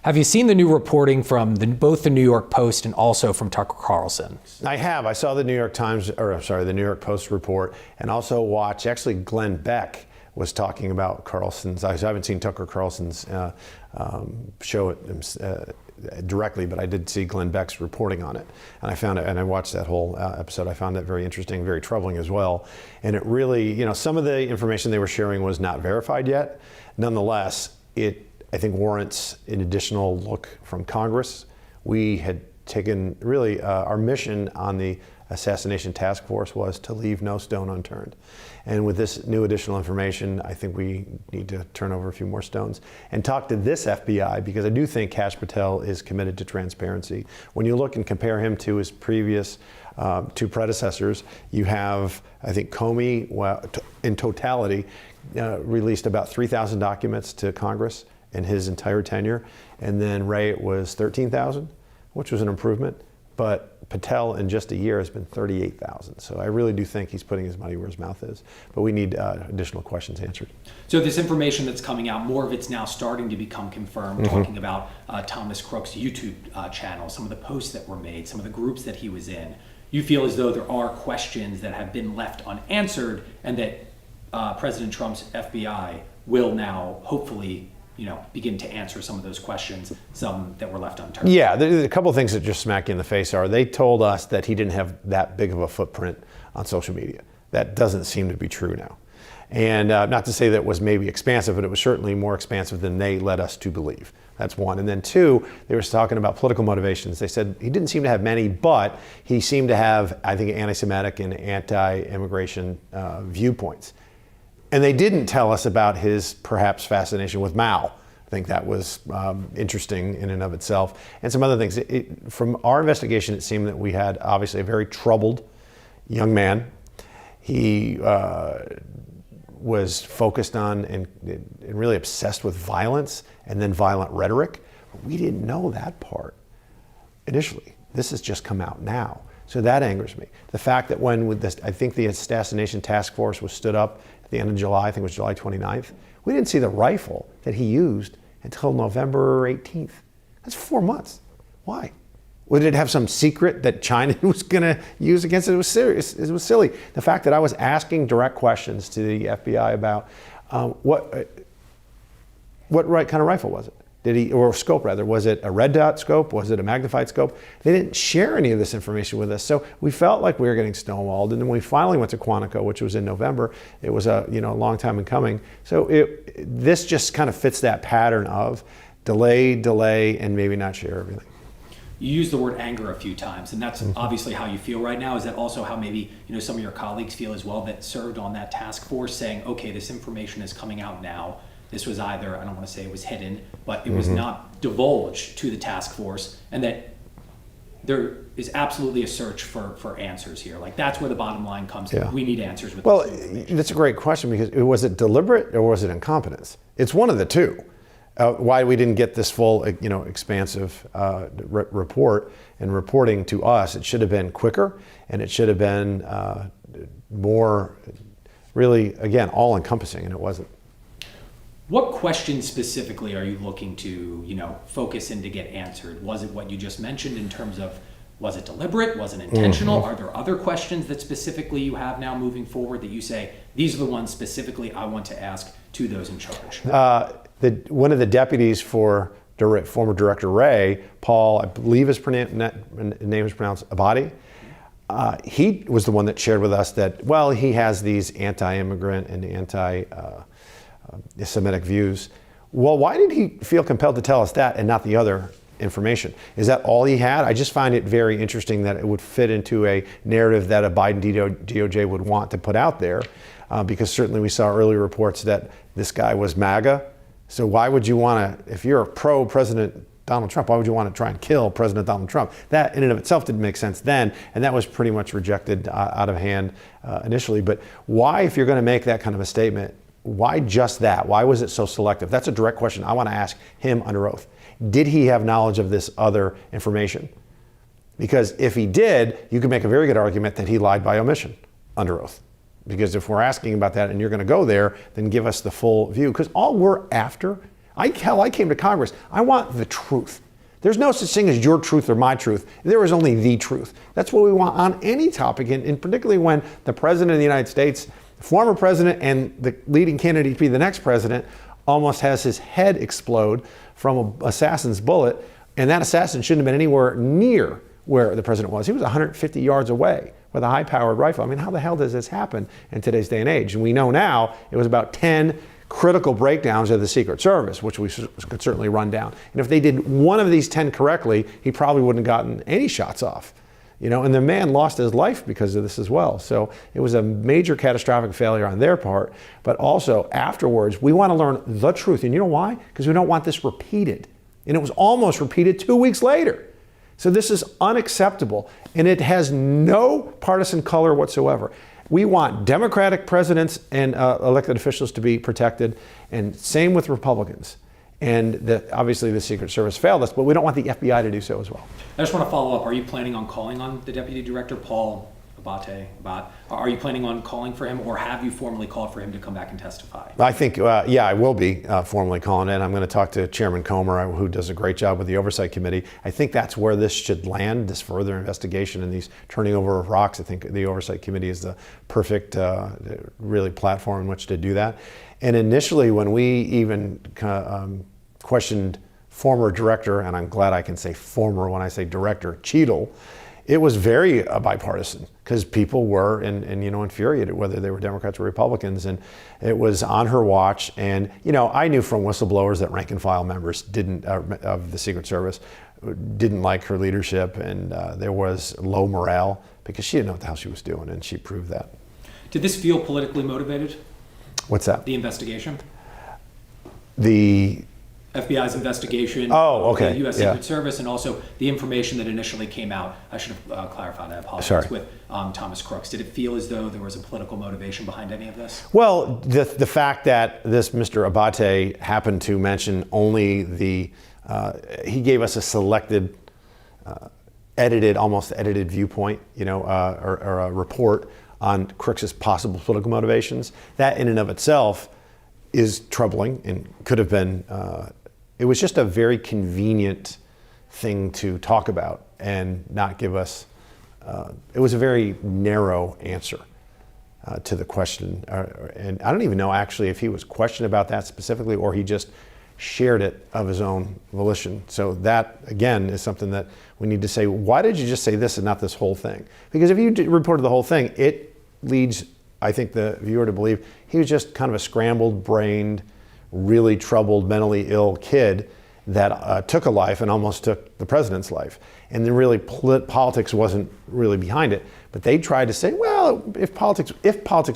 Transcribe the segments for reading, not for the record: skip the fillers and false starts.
Have you seen the new reporting from both the New York Post and also from Tucker Carlson? I have. I saw the New York Post report, and also actually Glenn Beck was talking about Carlson's. I haven't seen Tucker Carlson's show it directly, but I did see Glenn Beck's reporting on it. And I found it, and I watched that whole episode. I found it very interesting, very troubling as well. And it really, some of the information they were sharing was not verified yet. Nonetheless, I think warrants an additional look from Congress. We had taken really our mission on the assassination task force was to leave no stone unturned. And with this new additional information, I think we need to turn over a few more stones and talk to this FBI, because I do think Kash Patel is committed to transparency. When you look and compare him to his previous two predecessors, you have, I think, Comey, in totality, released about 3,000 documents to Congress in his entire tenure. And then Wray, it was 13,000, which was an improvement. But Patel in just a year has been 38,000. So I really do think he's putting his money where his mouth is. But we need additional questions answered. So this information that's coming out, more of it's now starting to become confirmed, talking about Thomas Crooks' YouTube channel, some of the posts that were made, some of the groups that he was in. You feel as though there are questions that have been left unanswered, and that President Trump's FBI will now hopefully begin to answer some of those questions, some that were left unturned. Yeah, a couple of things that just smack you in the face are, they told us that he didn't have that big of a footprint on social media. That doesn't seem to be true now. And not to say that it was maybe expansive, but it was certainly more expansive than they led us to believe. That's one. And then two, they were talking about political motivations. They said he didn't seem to have many, but he seemed to have, I think, anti-Semitic and anti-immigration viewpoints. And they didn't tell us about his perhaps fascination with Mao. I think that was interesting in and of itself. And some other things. From our investigation, it seemed that we had obviously a very troubled young man. He was focused on and really obsessed with violence and then violent rhetoric. But we didn't know that part initially. This has just come out now. So that angers me. The fact that I think the assassination task force was stood up at the end of July, I think it was July 29th, we didn't see the rifle that he used until November 18th. That's 4 months. Why? Would it have some secret that China was going to use against it? It was serious. It was silly. The fact that I was asking direct questions to the FBI about what kind of rifle was it? Or scope rather, was it a red dot scope? Was it a magnified scope? They didn't share any of this information with us. So we felt like we were getting stonewalled. And then when we finally went to Quantico, which was in November, it was a long time in coming. So this just kind of fits that pattern of delay, and maybe not share everything. You used the word anger a few times, and that's obviously how you feel right now. Is that also how maybe some of your colleagues feel as well that served on that task force, saying, okay, this information is coming out now. This was either, I don't want to say it was hidden, but it was not divulged to the task force, and that there is absolutely a search for answers here. Like, that's where the bottom line comes in. We need answers with this information. That's a great question, because was it deliberate or was it incompetence? It's one of the two. Why we didn't get this full, expansive report and reporting to us. It should have been quicker, and it should have been more, really, again, all-encompassing, and it wasn't. What questions specifically are you looking to, focus in to get answered? Was it what you just mentioned in terms of, was it deliberate? Was it intentional? Are there other questions that specifically you have now moving forward that you say, these are the ones specifically I want to ask to those in charge? One of the deputies for former Director Wray, Paul, I believe his name is pronounced Abadi, he was the one that shared with us that, he has these anti-immigrant and anti-Semitic views. Well, why did he feel compelled to tell us that and not the other information? Is that all he had? I just find it very interesting that it would fit into a narrative that a Biden DOJ would want to put out there, because certainly we saw early reports that this guy was MAGA. So why would you want to, if you're a pro-President Donald Trump, why would you want to try and kill President Donald Trump? That in and of itself didn't make sense then, and that was pretty much rejected out of hand initially. But why, if you're going to make that kind of a statement, why just that? Why was it so selective? That's a direct question I want to ask him under oath. Did he have knowledge of this other information? Because if he did, you could make a very good argument that he lied by omission under oath. Because if we're asking about that and you're going to go there, then give us the full view. Because all we're after Hell, I came to Congress. I want the truth. There's no such thing as your truth or my truth. There is only the truth. That's what we want on any topic, and particularly when the President of the United States, former president and the leading candidate to be the next president, almost has his head explode from an assassin's bullet, and that assassin shouldn't have been anywhere near where the president was. He was 150 yards away with a high-powered rifle. I mean, how the hell does this happen in today's day and age? And we know now it was about 10 critical breakdowns of the Secret Service, which we could certainly run down. And if they did one of these 10 correctly, he probably wouldn't have gotten any shots off. And the man lost his life because of this as well. So it was a major catastrophic failure on their part, but also afterwards, we want to learn the truth. And you know why? Because we don't want this repeated. And it was almost repeated 2 weeks later. So this is unacceptable, and it has no partisan color whatsoever. We want Democratic presidents and elected officials to be protected, and same with Republicans. And obviously the Secret Service failed us, but we don't want the FBI to do so as well. I just want to follow up. Are you planning on calling on the Deputy Director, Paul Abate? Are you planning on calling for him, or have you formally called for him to come back and testify? I think, I will be formally calling it. I'm going to talk to Chairman Comer, who does a great job with the Oversight Committee. I think that's where this should land, this further investigation and these turning over of rocks. I think the Oversight Committee is the perfect, really, platform in which to do that. And initially, when we even questioned former director, and I'm glad I can say former when I say director, Cheadle, it was very bipartisan, because people were infuriated whether they were Democrats or Republicans, and it was on her watch. And I knew from whistleblowers that rank and file members of the Secret Service didn't like her leadership, and there was low morale because she didn't know what the hell she was doing, and she proved that. Did this feel politically motivated? What's that? The investigation? The FBI's investigation, okay. the U.S. Secret Service, and also the information that initially came out. I should have clarified, I apologize, Sorry. with Thomas Crooks. Did it feel as though there was a political motivation behind any of this? Well, the fact that this Mr. Abate happened to mention only he gave us a selected, almost edited viewpoint, or a report on Crooks's possible political motivations. That in and of itself is troubling and could have been, it was just a very convenient thing to talk about and not give us, it was a very narrow answer to the question. And I don't even know actually if he was questioned about that specifically, or he just shared it of his own volition. So that, again, is something that we need to say, why did you just say this and not this whole thing? Because if you reported the whole thing, it leads, I think, the viewer to believe he was just kind of a scrambled-brained, really troubled, mentally ill kid that took a life and almost took the president's life. And then really politics wasn't really behind it. But they tried to say, well, if politics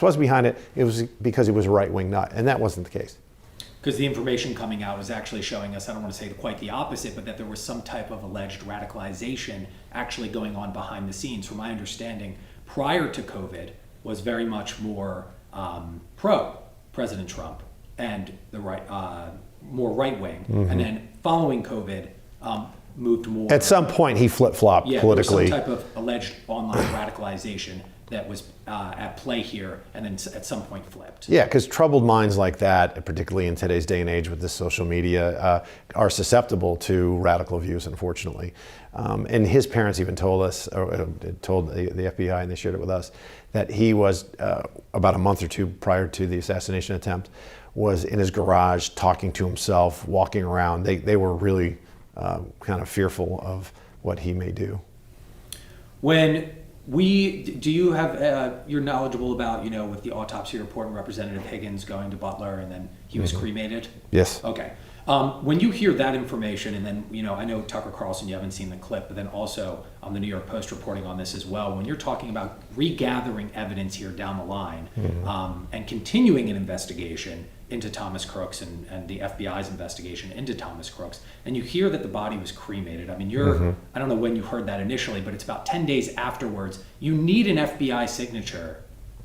was behind it, it was because he was a right-wing nut. And that wasn't the case. Because the information coming out was actually showing us, I don't want to say quite the opposite, but that there was some type of alleged radicalization actually going on behind the scenes. From my understanding, prior to COVID, was very much more pro-President Trump and the more right-wing. Mm-hmm. And then following COVID, moved more. At some point, he flip-flopped politically. There was some type of alleged online radicalization that was at play here, and then at some point flipped. Yeah, because troubled minds like that, particularly in today's day and age with this social media, are susceptible to radical views, unfortunately. And his parents even told us, or told the FBI, and they shared it with us, that he was, about a month or two prior to the assassination attempt, was in his garage talking to himself, walking around. They were really kind of fearful of what he may do. Do you have, you're knowledgeable about, with the autopsy report and Representative Higgins going to Butler and then he was cremated? Yes. Okay. When you hear that information, and then, I know Tucker Carlson, you haven't seen the clip, but then also the New York Post reporting on this as well, when you're talking about regathering evidence here down the line, and continuing an investigation into Thomas Crooks and the FBI's investigation into Thomas Crooks, and you hear that the body was cremated. I mean, I don't know when you heard that initially, but it's about 10 days afterwards. You need an FBI signature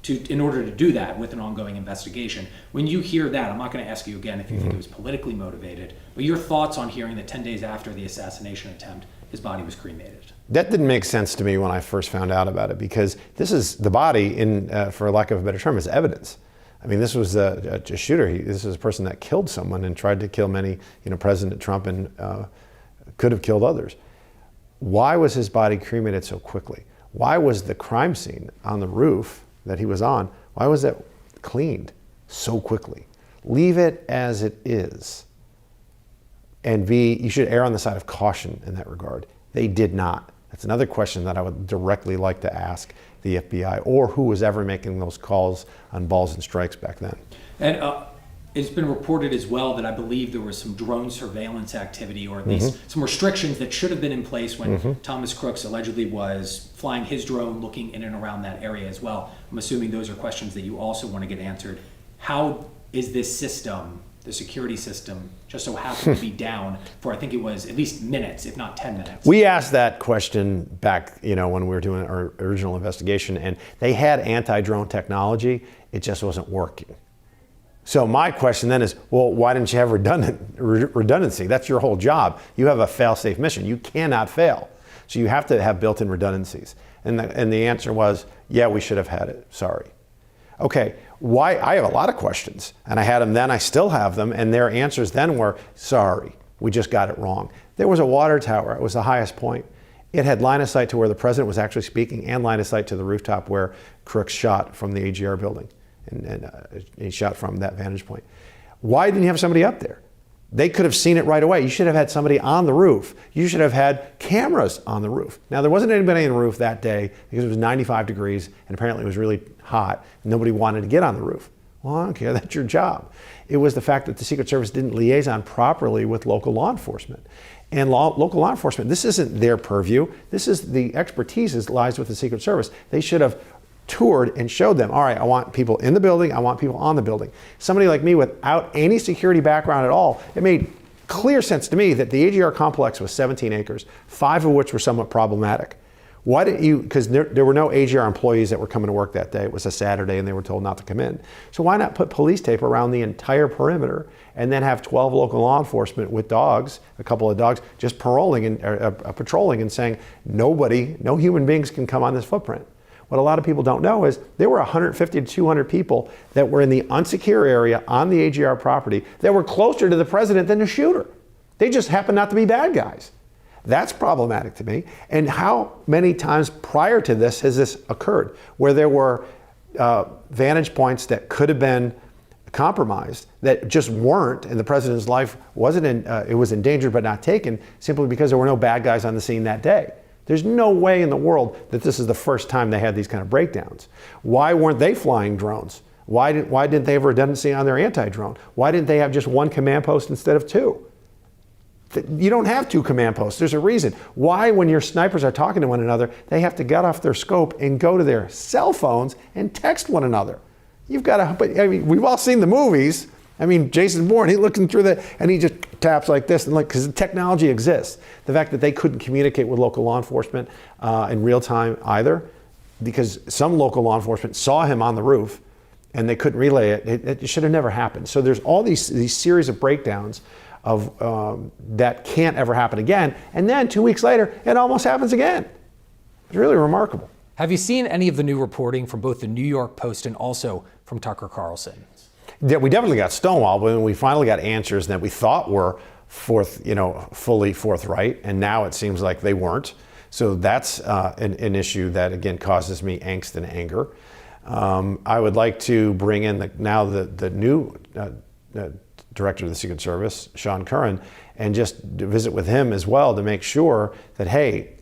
in order to do that with an ongoing investigation. When you hear that, I'm not going to ask you again if you think it was politically motivated, but your thoughts on hearing that 10 days after the assassination attempt, his body was cremated. That didn't make sense to me when I first found out about it, because this is the body, for lack of a better term, is evidence. I mean, this was a shooter. This is a person that killed someone and tried to kill many, President Trump, and could have killed others. Why was his body cremated so quickly? Why was the crime scene on the roof that he was on, why was that cleaned so quickly? Leave it as it is. And B, you should err on the side of caution in that regard. They did not. That's another question that I would directly like to ask the FBI, or who was ever making those calls on balls and strikes back then. And it's been reported as well that I believe there was some drone surveillance activity, or at least some restrictions that should have been in place when Thomas Crooks allegedly was flying his drone, looking in and around that area as well. I'm assuming those are questions that you also want to get answered. How is this system, the security system, just so happened to be down for, I think it was at least minutes, if not 10 minutes? We asked that question back, when we were doing our original investigation, and they had anti-drone technology. It just wasn't working. So my question then is, well, why didn't you have redundancy? That's your whole job. You have a fail-safe mission. You cannot fail. So you have to have built-in redundancies. And the answer was, yeah, we should have had it. Sorry. Okay, why? I have a lot of questions, and I had them then, I still have them, and their answers then were, sorry, we just got it wrong. There was a water tower. It was the highest point. It had line of sight to where the president was actually speaking, and line of sight to the rooftop where Crooks shot from the AGR building. And he shot from that vantage point. Why didn't you have somebody up there? They could have seen it right away. You should have had somebody on the roof. You should have had cameras on the roof. Now, there wasn't anybody on the roof that day because it was 95 degrees and apparently it was really hot. Nobody wanted to get on the roof. Well, I don't care, that's your job. It was the fact that the Secret Service didn't liaison properly with local law enforcement. And local law enforcement, this isn't their purview. This is the expertise lies with the Secret Service. They should have toured and showed them, all right, I want people in the building, I want people on the building. Somebody like me without any security background at all, it made clear sense to me that the AGR complex was 17 acres, 5 of which were somewhat problematic. Why didn't you, because there were no AGR employees that were coming to work that day. It was a Saturday and they were told not to come in. So why not put police tape around the entire perimeter and then have 12 local law enforcement with dogs, a couple of dogs, just patrolling and saying, no human beings can come on this footprint. What a lot of people don't know is there were 150 to 200 people that were in the unsecure area on the AGR property that were closer to the president than the shooter. They just happened not to be bad guys. That's problematic to me. And how many times prior to this has this occurred, where there were vantage points that could have been compromised that just weren't, and the president's life wasn't it was endangered but not taken, simply because there were no bad guys on the scene that day. There's no way in the world that this is the first time they had these kind of breakdowns. Why weren't they flying drones? Why didn't they have redundancy on their anti-drone? Why didn't they have just one command post instead of 2? You don't have 2 command posts. There's a reason. Why, when your snipers are talking to one another, they have to get off their scope and go to their cell phones and text one another? You've got to, but I mean, we've all seen the movies. I mean, Jason Bourne, he's looking through that and he just taps like this, and because the technology exists. The fact that they couldn't communicate with local law enforcement in real time either, because some local law enforcement saw him on the roof and they couldn't relay it. It should have never happened. So there's all these series of breakdowns of that can't ever happen again. And then 2 weeks later, it almost happens again. It's really remarkable. Have you seen any of the new reporting from both the New York Post and also from Tucker Carlson? Yeah, we definitely got stonewalled when we finally got answers that we thought were fully forthright, and now it seems like they weren't. So that's an issue that again causes me angst and anger. I would like to bring in the new director of the Secret Service, Sean Curran, and just visit with him as well to make sure that, hey,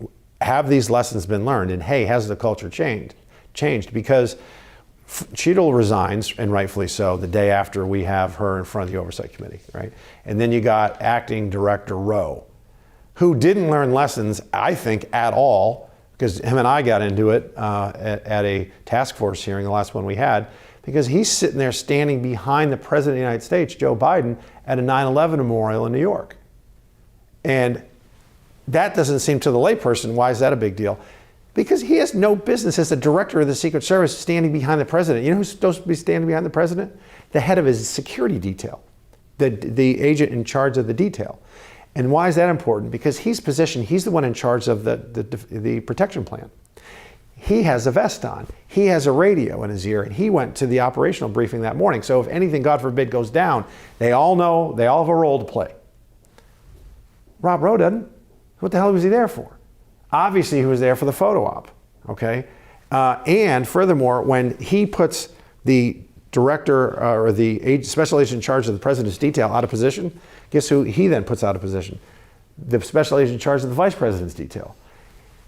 have these lessons been learned, and hey, has the culture changed? Because Cheadle resigns, and rightfully so, the day after we have her in front of the Oversight Committee, right? And then you got Acting Director Rowe, who didn't learn lessons, I think, at all, because him and I got into it at a task force hearing, the last one we had, because he's sitting there standing behind the President of the United States, Joe Biden, at a 9/11 memorial in New York. And that doesn't seem to the layperson, why is that a big deal? Because he has no business as the director of the Secret Service standing behind the president. You know who's supposed to be standing behind the president? The head of his security detail, the agent in charge of the detail. And why is that important? Because he's the one in charge of the protection plan. he has a vest on. He has a radio in his ear, and he went to the operational briefing that morning. So if anything, God forbid, goes down, they all know, they all have a role to play. Rob Rowe doesn't. What the hell was he there for? Obviously, he was there for the photo op, okay? And furthermore, when he puts the director or the special agent in charge of the president's detail out of position, guess who he then puts out of position? The special agent in charge of the vice president's detail.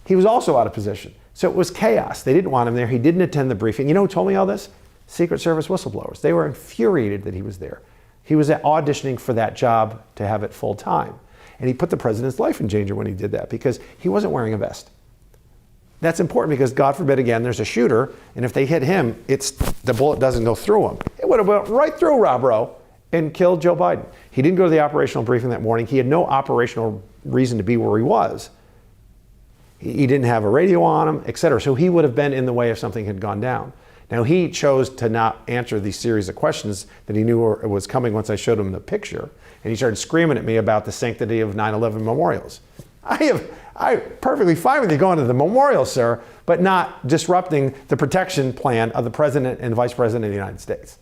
He was also out of position. So it was chaos. They didn't want him there. He didn't attend the briefing. You know who told me all this? Secret Service whistleblowers. They were infuriated that he was there. He was auditioning for that job to have it full time. And he put the president's life in danger when he did that because he wasn't wearing a vest. That's important because God forbid, again, there's a shooter, and if they hit him, the bullet doesn't go through him. It would have went right through Rob Rowe and killed Joe Biden. He didn't go to the operational briefing that morning. He had no operational reason to be where he was. He didn't have a radio on him, et cetera. So he would have been in the way if something had gone down. Now, he chose to not answer these series of questions that he knew was coming once I showed him the picture. And he started screaming at me about the sanctity of 9/11 memorials. I'm perfectly fine with you going to the memorial, sir, but not disrupting the protection plan of the president and vice president of the United States.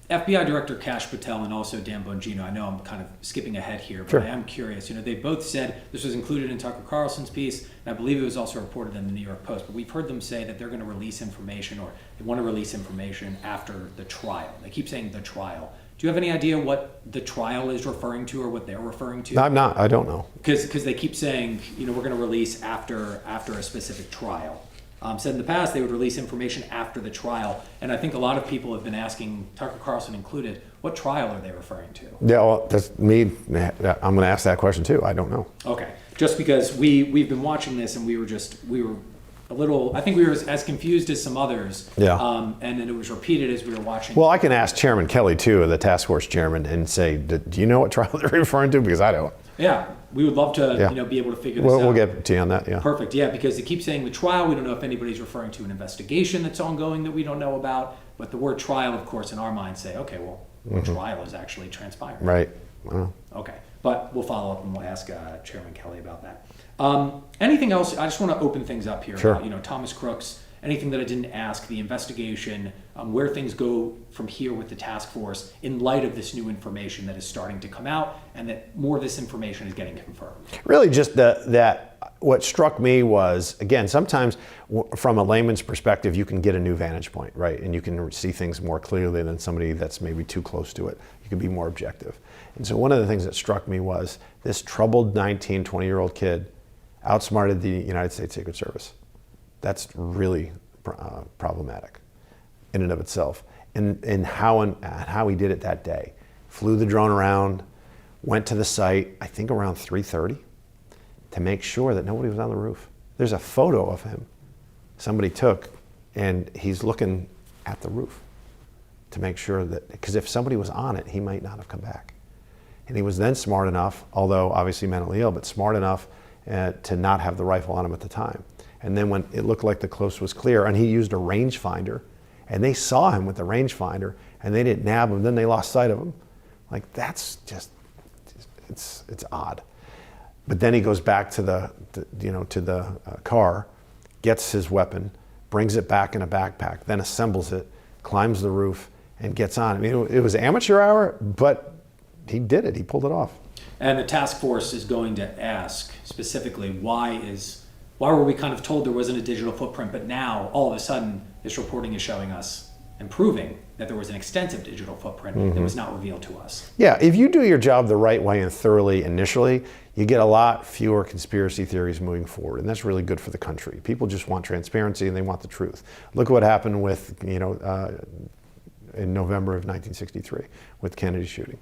FBI Director Kash Patel and also Dan Bongino, I know I'm kind of skipping ahead here, but Sure. I am curious. They both said this was included in Tucker Carlson's piece, and I believe it was also reported in the New York Post, but we've heard them say that they're going to release information, or they want to release information after the trial. They keep saying the trial. Do you have any idea what the trial is referring to or what they're referring to? I don't know. Because they keep saying, we're going to release after a specific trial. Said in the past they would release information after the trial, and I think a lot of people have been asking, Tucker Carlson included, what trial are they referring to? Yeah, well, that's me. I'm going to ask that question too. I don't know. Okay, just because we've been watching this and we were a little, I think we were as confused as some others. Yeah. And then it was repeated as we were watching. Well, I can ask Chairman Kelly too, the task force chairman, and say, do you know what trial they're referring to? Because I don't. Yeah, we would love to be able to figure this out. We'll get to you on that. Yeah. Perfect. Yeah, because they keep saying the trial. We don't know if anybody's referring to an investigation that's ongoing that we don't know about. But the word trial, of course, in our minds say, okay, well, what trial is actually transpiring? Right. Well. Okay, but we'll follow up and we'll ask Chairman Kelly about that. Anything else? I just want to open things up here. Sure. About, Thomas Crooks. Anything that I didn't ask, the investigation, where things go from here with the task force in light of this new information that is starting to come out and that more of this information is getting confirmed. Really just that what struck me was, again, sometimes from a layman's perspective, you can get a new vantage point, right? And you can see things more clearly than somebody that's maybe too close to it. You can be more objective. And so one of the things that struck me was this troubled 19, 20-year-old kid outsmarted the United States Secret Service. That's really problematic in and of itself. And how he did it that day. Flew the drone around, went to the site, I think around 3:30, to make sure that nobody was on the roof. There's a photo of him somebody took, and he's looking at the roof to make sure that, because if somebody was on it, he might not have come back. And he was then smart enough, although obviously mentally ill, but smart enough to not have the rifle on him at the time. And then when it looked like the coast was clear, and he used a rangefinder, and they saw him with the rangefinder, and they didn't nab him, then they lost sight of him. Like, that's just, it's odd. But then he goes back to the car, gets his weapon, brings it back in a backpack, then assembles it, climbs the roof, and gets on. I mean, it was amateur hour, but he did it. He pulled it off. And the task force is going to ask specifically, why were we kind of told there wasn't a digital footprint, but now all of a sudden this reporting is showing us and proving that there was an extensive digital footprint that was not revealed to us. Yeah, if you do your job the right way and thoroughly initially, you get a lot fewer conspiracy theories moving forward, and that's really good for the country. People just want transparency and they want the truth. Look at what happened with, in November of 1963 with Kennedy's shooting.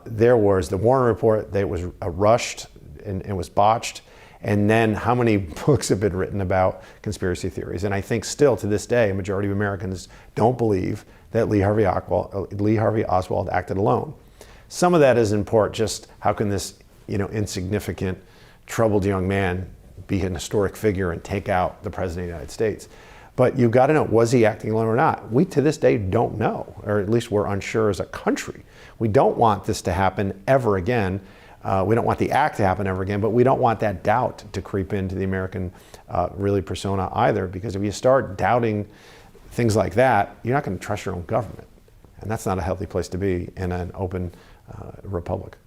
There was the Warren report that was rushed and was botched. And then how many books have been written about conspiracy theories? And I think still to this day, a majority of Americans don't believe that Lee Harvey Oswald acted alone. Some of that is in part just how can this insignificant, troubled young man be an historic figure and take out the President of the United States? But you've got to know, was he acting alone or not? We to this day don't know, or at least we're unsure as a country. We don't want this to happen ever again. We don't want the act to happen ever again, but we don't want that doubt to creep into the American really persona either, because if you start doubting things like that, you're not going to trust your own government. And that's not a healthy place to be in an open republic.